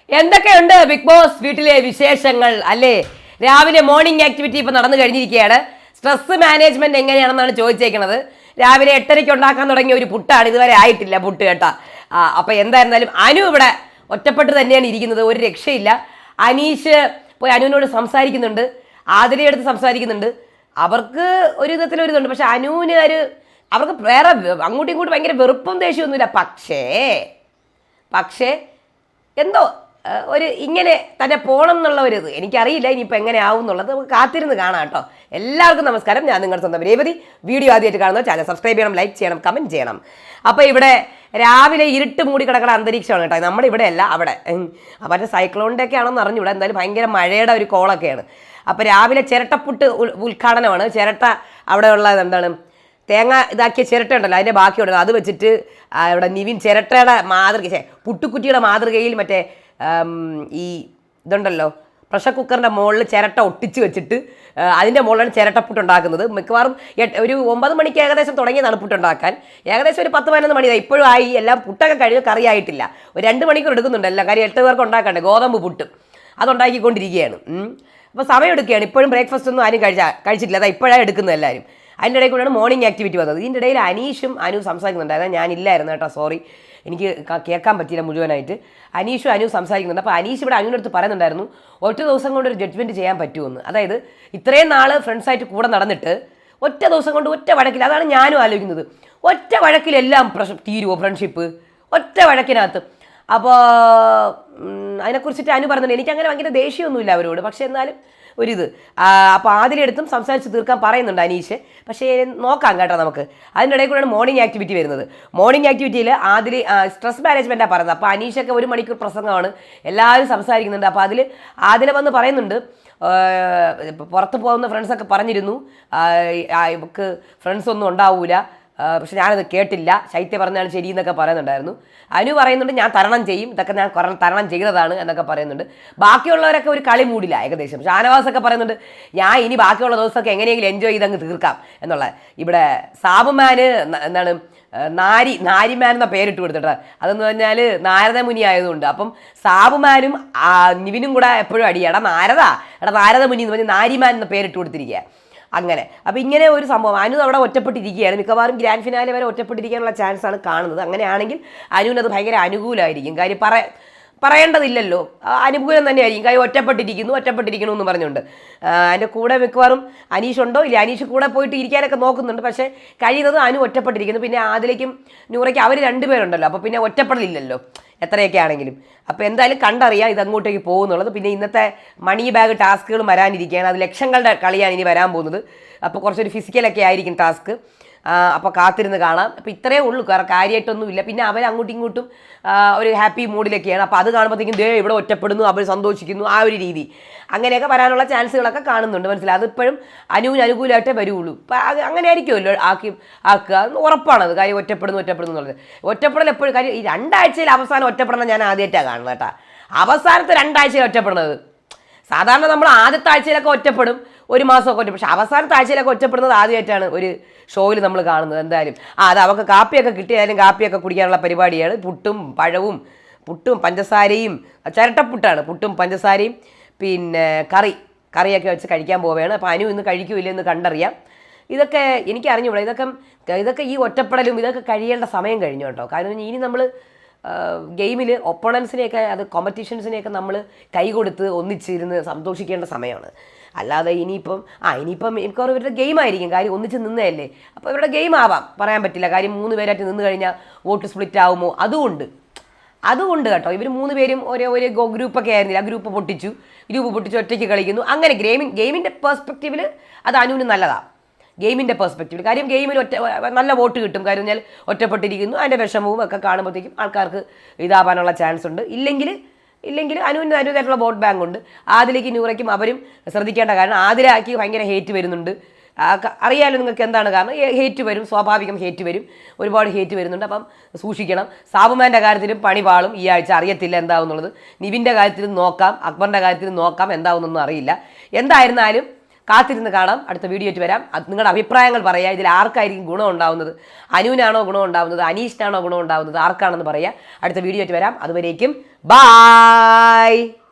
എന്തൊക്കെയുണ്ട് big boss വീട്ടിലെ വിശേഷങ്ങൾ അല്ലേ? രാവിലെ മോർണിംഗ് ആക്ടിവിറ്റി ഇപ്പൊ നടന്നു കഴിഞ്ഞിരിക്കുകയാണ്. സ്ട്രെസ് മാനേജ്മെന്റ് എങ്ങനെയാണെന്നാണ് ചോദിച്ചേക്കുന്നത്. രാവിലെ 8:30 ഉണ്ടാക്കാൻ തുടങ്ങിയ ഒരു പുട്ടാണ്, ഇതുവരെ ആയിട്ടില്ല പുട്ട് കേട്ടാ. അപ്പൊ എന്തായിരുന്നാലും അനു ഇവിടെ ഒറ്റപ്പെട്ട് തന്നെയാണ് ഇരിക്കുന്നത്, ഒരു രക്ഷയില്ല. അനീഷ് പോയി അനുവിനോട് സംസാരിക്കുന്നുണ്ട്, ആതിരയെടുത്ത് സംസാരിക്കുന്നുണ്ട്. അവർക്ക് ഒരു വിധത്തിലൊരു ഇതുണ്ട്, പക്ഷെ അനുവിന് അവർക്ക് വേറെ അങ്ങോട്ടും ഇങ്ങോട്ടും ഭയങ്കര വെറുപ്പും ദേഷ്യമൊന്നുമില്ല. പക്ഷേ എന്തോ ഒരു ഇങ്ങനെ തന്നെ പോകണം എന്നുള്ള ഒരു ഇത് എനിക്കറിയില്ല. ഇനിയിപ്പോൾ എങ്ങനെ ആവും എന്നുള്ളത് നമുക്ക് കാത്തിരുന്ന് കാണാം കേട്ടോ. എല്ലാവർക്കും നമസ്കാരം, ഞാൻ നിങ്ങളുടെ സ്വന്തം രേവതി. വീഡിയോ ആദ്യമായിട്ട് കാണുന്നത് ചാനൽ സബ്സ്ക്രൈബ് ചെയ്യണം, ലൈക്ക് ചെയ്യണം, കമൻറ്റ് ചെയ്യണം. അപ്പോൾ ഇവിടെ രാവിലെ ഇരുട്ട് മൂടി കിടക്കുന്ന അന്തരീക്ഷമാണ് കേട്ടോ. നമ്മുടെ ഇവിടെ അല്ല, അവിടെ മറ്റേ സൈക്ലോണിൻ്റെ ഒക്കെ ആണെന്ന് അറിഞ്ഞൂടെ. എന്തായാലും ഭയങ്കര മഴയുടെ ഒരു കോളൊക്കെയാണ്. അപ്പോൾ രാവിലെ ചിരട്ടപ്പുട്ട് ഉദ്ഘാടനമാണ്. ചിരട്ട അവിടെയുള്ള എന്താണ് തേങ്ങ ഇതാക്കിയ ചിരട്ട ഉണ്ടല്ലോ, അതിൻ്റെ ബാക്കിയുണ്ടല്ലോ, അത് വെച്ചിട്ട് ഇവിടെ നിവിൻ ചിരട്ടയുടെ മാതൃക, പുട്ടുക്കുറ്റിയുടെ മാതൃകയിൽ മറ്റേ ഈ ഇതുണ്ടല്ലോ പ്രഷർ കുക്കറിൻ്റെ മുകളിൽ ചിരട്ട ഒട്ടിച്ച് വെച്ചിട്ട് അതിൻ്റെ മുകളിലാണ് ചിരട്ടപ്പുട്ട് ഉണ്ടാക്കുന്നത്. മിക്കവാറും ഒരു 9 മണിക്ക് ഏകദേശം തുടങ്ങിയതാണ് പുട്ടുണ്ടാക്കാൻ. ഏകദേശം ഒരു 10-11 മണിയാണ് ഇപ്പോഴും ആയി. എല്ലാം പുട്ടൊക്കെ കഴിഞ്ഞ് കറിയായിട്ടില്ല. ഒരു 2 മണിക്കൂർ എടുക്കുന്നുണ്ട് എല്ലാം. കാര്യം 8 പേർക്ക് ഉണ്ടാക്കണ്ടേ, ഗോതമ്പ് പുട്ട് അതുണ്ടാക്കിക്കൊണ്ടിരിക്കുകയാണ്. അപ്പോൾ സമയം എടുക്കുകയാണ്. ഇപ്പോഴും ബ്രേക്ക്ഫാസ്റ്റ് ഒന്നും ആരും കഴിച്ചിട്ടില്ല, അതാ ഇപ്പോഴാണ് എടുക്കുന്നത് എല്ലാവരും. അതിൻ്റെ ഇടയിൽ കൂടെയാണ് മോർണിംഗ് ആക്ടിവിറ്റി വന്നത്. ഇതിൻ്റെ ഇടയിൽ അനീഷും അനു സംസാരിക്കുന്നുണ്ട്. അതായത് ഞാനില്ലായിരുന്നു കേട്ടോ, സോറി, എനിക്ക് കേൾക്കാൻ പറ്റിയില്ല മുഴുവനായിട്ട്. അനീഷും അനു സംസാരിക്കുന്നുണ്ട്. അപ്പോൾ അനീഷ് ഇവിടെ അനുവിൻ്റെ അടുത്ത് പറയുന്നുണ്ടായിരുന്നു, ഒറ്റ ദിവസം കൊണ്ട് ഒരു ജഡ്ജ്മെൻറ്റ് ചെയ്യാൻ പറ്റുമെന്ന്. അതായത് ഇത്രയും നാൾ ഫ്രണ്ട്സായിട്ട് കൂടെ നടന്നിട്ട് ഒറ്റ ദിവസം കൊണ്ട് ഒറ്റ വഴക്കിൽ, അതാണ് ഞാനും ആലോചിക്കുന്നത്, ഒറ്റ വഴക്കിലെല്ലാം തീരുമോ ഫ്രണ്ട്ഷിപ്പ്? ഒറ്റ വഴക്കിനകത്ത്. അപ്പോൾ അതിനെക്കുറിച്ചിട്ട് അനു പറഞ്ഞിട്ടുണ്ട്, എനിക്കങ്ങനെ ഭയങ്കര ദേഷ്യമൊന്നുമില്ല അവരോട്, പക്ഷേ എന്നാലും ഒരിത്. അപ്പോൾ ആതിരടുത്തും സംസാരിച്ച് തീർക്കാൻ പറയുന്നുണ്ട് അനീഷ്. പക്ഷേ നോക്കാം കേട്ടോ നമുക്ക്. അതിൻ്റെ ഇടയിൽ കൂടെയാണ് മോർണിംഗ് ആക്ടിവിറ്റി വരുന്നത്. മോർണിംഗ് ആക്ടിവിറ്റിയിൽ ആതിര സ്ട്രെസ് മാനേജ്മെൻറ്റാണ് പറയുന്നത്. അപ്പോൾ അനീഷൊക്കെ 1 മണിക്കൂർ പ്രസംഗമാണ്, എല്ലാവരും സംസാരിക്കുന്നുണ്ട്. അപ്പോൾ അതിൽ ആതിര വന്ന് പറയുന്നുണ്ട്, പുറത്ത് പോകുന്ന ഫ്രണ്ട്സൊക്കെ പറഞ്ഞിരുന്നു ഇവർക്ക് ഫ്രണ്ട്സൊന്നും ഉണ്ടാവില്ല, പക്ഷെ ഞാനത് കേട്ടില്ല, ശൈത്യ പറഞ്ഞാൽ ശരി എന്നൊക്കെ പറയുന്നുണ്ടായിരുന്നു. അനു പറയുന്നുണ്ട് ഞാൻ തരണം ചെയ്യും, ഇതൊക്കെ ഞാൻ തരണം ചെയ്തതാണ് എന്നൊക്കെ പറയുന്നുണ്ട്. ബാക്കിയുള്ളവരൊക്കെ ഒരു കളി മൂടില്ല ഏകദേശം. ഷാനവാസൊക്കെ പറയുന്നുണ്ട് ഞാൻ ഇനി ബാക്കിയുള്ള ദിവസമൊക്കെ എങ്ങനെയെങ്കിലും എൻജോയ് ചെയ്തങ്ങ് തീർക്കാം എന്നുള്ള. ഇവിടെ സാബുമാന് എന്താണ് നാരിമാൻ എന്ന പേരിട്ട് കൊടുത്തിട്ട്, അതെന്ന് പറഞ്ഞാൽ നാരദ മുനി ആയതുകൊണ്ട്. അപ്പം സാബുമാനും നിവിനും കൂടെ എപ്പോഴും അടിയാ, നാരദ മുനി എന്ന് പറഞ്ഞാൽ നാരിമാൻ എന്ന പേരിട്ട് കൊടുത്തിരിക്കുക. അങ്ങനെ അപ്പോൾ ഇങ്ങനെ ഒരു സംഭവം. അനു അവിടെ ഒറ്റപ്പെട്ടിരിക്കുകയാണ്. മിക്കവാറും ഗ്രാൻഡ് ഫിനാലെ വരെ ഒറ്റപ്പെട്ടിരിക്കാനുള്ള ചാൻസാണ് കാണുന്നത്. അങ്ങനെയാണെങ്കിൽ അനുവിനത് ഭയങ്കര അനുകൂലമായിരിക്കും. കാര്യം പറയേണ്ടതില്ലല്ലോ, അനുകൂലം തന്നെയായിരിക്കും. കാര്യം ഒറ്റപ്പെട്ടിരിക്കുന്നു എന്ന് പറഞ്ഞുകൊണ്ട്. അതിൻ്റെ കൂടെ മിക്കവാറും അനീഷ് ഉണ്ടോ ഇല്ല, അനീഷ് കൂടെ പോയിട്ട് ഇരിക്കാനൊക്കെ നോക്കുന്നുണ്ട്. പക്ഷേ കഴിയുന്നത് അനു ഒറ്റപ്പെട്ടിരിക്കുന്നു. പിന്നെ ആദിലേക്കും നൂറയ്ക്കും അവർ 2 പേരുണ്ടല്ലോ, അപ്പോൾ പിന്നെ ഒറ്റപ്പെടലില്ലല്ലോ എത്രയൊക്കെ ആണെങ്കിലും. അപ്പോൾ എന്തായാലും കണ്ടറിയാം ഇതങ്ങോട്ടേക്ക് പോകുന്നുള്ളത്. പിന്നെ ഇന്നത്തെ മണി ബാഗ് ടാസ്കുകൾ വരാനിരിക്കുകയാണ്. അത് ലക്ഷങ്ങളുടെ കളിയാണ് ഇനി വരാൻ പോകുന്നത്. അപ്പോൾ കുറച്ചൊരു ഫിസിക്കലൊക്കെ ആയിരിക്കും ടാസ്ക്. അപ്പോൾ കാത്തിരുന്ന് കാണാം. അപ്പോൾ ഇത്രയേ ഉള്ളൂ, കാരണം കാര്യമായിട്ടൊന്നുമില്ല. പിന്നെ അവർ അങ്ങോട്ടും ഇങ്ങോട്ടും ഒരു ഹാപ്പി മൂഡിലൊക്കെയാണ്. അപ്പോൾ അത് കാണുമ്പോഴത്തേക്കും ഇവിടെ ഒറ്റപ്പെടുന്നു, അവർ സന്തോഷിക്കുന്നു, ആ ഒരു രീതി. അങ്ങനെയൊക്കെ വരാനുള്ള ചാൻസുകളൊക്കെ കാണുന്നുണ്ട്. മനസ്സിലായി, അതിപ്പോഴും അനുവിന് അനുകൂലമായിട്ടേ വരുള്ളൂ. അപ്പം അങ്ങനെ ആയിരിക്കുമല്ലോ ആക്കുക, ഉറപ്പാണത്. കാര്യം ഒറ്റപ്പെടുന്നു എന്നുള്ളത്. ഒറ്റപ്പെടൽ എപ്പോഴും കാര്യം ഈ 2 ആഴ്ചയിൽ അവസാനം ഒറ്റപ്പെടണം ഞാൻ ആദ്യമായിട്ടാണ് കാണുന്നത് കേട്ടോ. അവസാനത്തെ 2 ആഴ്ചയിൽ ഒറ്റപ്പെടുന്നത്. സാധാരണ നമ്മൾ ആദ്യത്തെ ആഴ്ചയിലൊക്കെ ഒറ്റപ്പെടും, 1 മാസമൊക്കെ ഒറ്റപ്പെടും. പക്ഷെ അവസാനത്തെ ആഴ്ചയിലൊക്കെ ഒറ്റപ്പെടുന്നത് ആദ്യമായിട്ടാണ് ഒരു ഷോയിൽ നമ്മൾ കാണുന്നത്. എന്തായാലും അത് അവർക്ക് കാപ്പിയൊക്കെ കിട്ടിയാലും കാപ്പിയൊക്കെ കുടിക്കാനുള്ള പരിപാടിയാണ്. പുട്ടും പഞ്ചസാരയും, ചിരട്ടപ്പുട്ടാണ്, പുട്ടും പഞ്ചസാരയും പിന്നെ കറിയൊക്കെ വെച്ച് കഴിക്കാൻ പോവുകയാണ്. അപ്പോൾ അനു ഇന്ന് കഴിക്കൂല എന്ന് കണ്ടറിയാം. ഇതൊക്കെ എനിക്ക് അറിഞ്ഞൂടാ. ഇതൊക്കെ ഈ ഒറ്റപ്പെടലും ഇതൊക്കെ കഴിയേണ്ട സമയം കഴിഞ്ഞു കേട്ടോ. കാരണം ഇനി നമ്മൾ ഗെയിമിൽ ഒപ്പോണൻസിനെയൊക്കെ കോമ്പറ്റീഷൻസിനെയൊക്കെ നമ്മൾ കൈ കൊടുത്ത് ഒന്നിച്ചിരുന്ന് സന്തോഷിക്കേണ്ട സമയമാണ്. അല്ലാതെ ഇനിയിപ്പം മിക്കവാറും ഇവരുടെ ഗെയിം ആയിരിക്കും. കാര്യം ഒന്നിച്ച് നിന്നതല്ലേ, അപ്പോൾ ഇവരുടെ ഗെയിം ആവാം, പറയാൻ പറ്റില്ല. കാര്യം 3 പേരായിട്ട് നിന്ന് കഴിഞ്ഞാൽ വോട്ട് സ്പ്ലിറ്റ് ആവുമോ, അതുകൊണ്ട് കേട്ടോ. ഇവർ 3 പേരും ഒരേ ഗ്രൂപ്പൊക്കെ ആയിരുന്നില്ല, ആ ഗ്രൂപ്പ് പൊട്ടിച്ചു ഒറ്റയ്ക്ക് കളിക്കുന്നു. അങ്ങനെ ഗെയിമിൻ്റെ പെർസ്പെക്റ്റീവിൽ അത് അനുവിന് നല്ലതാണ്. ഗെയിമിൻ്റെ പെർസ്പെക്റ്റീവിൽ കാര്യം ഗെയിമിൽ നല്ല വോട്ട് കിട്ടും. കാര്യം പറഞ്ഞാൽ ഒറ്റപ്പെട്ടിരിക്കുന്നു, അതിൻ്റെ വിഷമവും ഒക്കെ കാണുമ്പോഴത്തേക്കും ആൾക്കാർക്ക് ഇതാവാനുള്ള ചാൻസ് ഉണ്ട്. ഇല്ലെങ്കിൽ അനുവിൻ്റെതായിട്ടുള്ള വോട്ട് ബാങ്ക് ഉണ്ട്. ആദിലേക്ക് നൂറയ്ക്കും അവരും ശ്രദ്ധിക്കേണ്ട. കാരണം ആദിലാക്കി ഭയങ്കര ഹേറ്റ് വരുന്നുണ്ട്. അറിയാലോ നിങ്ങൾക്ക് എന്താണ് കാരണം. ഹേറ്റ് വരും, സ്വാഭാവികം ഹേറ്റ് വരും, ഒരുപാട് ഹേറ്റ് വരുന്നുണ്ട്. അപ്പം സൂക്ഷിക്കണം. സാബുമാൻ്റെ കാര്യത്തിലും പണി പാളും ഈ ആഴ്ച, അറിയത്തില്ല എന്താവുന്നുള്ളത്. നിവിൻ്റെ കാര്യത്തിലും നോക്കാം, അക്ബറിൻ്റെ കാര്യത്തിലും നോക്കാം, എന്താവുന്നൊന്നും അറിയില്ല. എന്തായിരുന്നാലും കാത്തിരുന്ന് കാണാം. അടുത്ത വീഡിയോ ആയിട്ട് വരാം. നിങ്ങളുടെ അഭിപ്രായങ്ങൾ പറയുക. ഇതിൽ ആർക്കായിരിക്കും ഗുണം ഉണ്ടാവുന്നത്? അനുവിനാണോ ഗുണം ഉണ്ടാവുന്നത്, അനീഷിനാണോ ഗുണം ഉണ്ടാവുന്നത്, ആർക്കാണെന്ന് പറയുക. അടുത്ത വീഡിയോ ആയിട്ട് വരാം. അതുവരേക്കും ബൈ. ബൈ.